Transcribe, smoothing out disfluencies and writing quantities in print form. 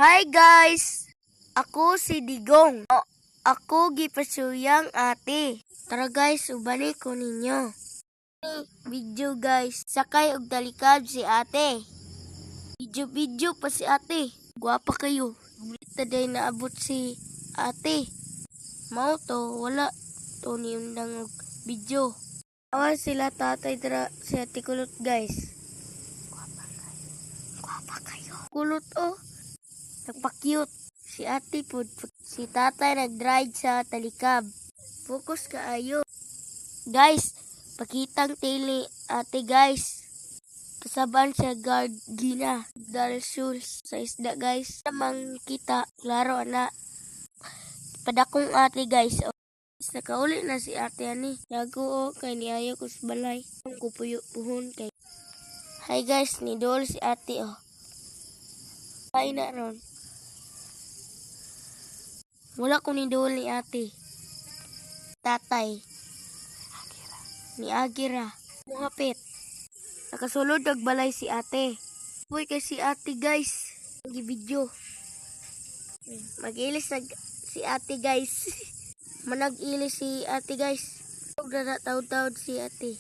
Hi guys! Ako si Digong. Ako gipasuyang ate. Tara guys, ubani ko ninyo. Video guys, sakay og talikab si ate. Video pa si ate. Gwapa kayo. Taday naabot si ate. Mao to, wala to niundang og video. Awan sila tatay dara si ate kulot guys. Gwapa kayo. Kulot oh. Nagpa-cute. Si ate po. Si tatay nag-drive sa talikab. Focus kaayo. Guys, pakitang tili ate guys. Kasaban sa guard gina. Dal shoes sa isda guys. Namang kita. Klaro na. Padakong ate guys. Nakauli na si ate ani. Yago o kay niayo ko sa balay. Ang kupuyo puhon kay. Hi guys, nidol si ate oh. Ay na ron. Wala ko nidol ni ate. Tatay. Ni Agira. Muhapit. Nakasulod nagbalay si ate. Uy kay si ate guys. Nag-video. Mag-ilis si ate guys. Manag-ilis si ate guys. Huwag na taud-taud si ate.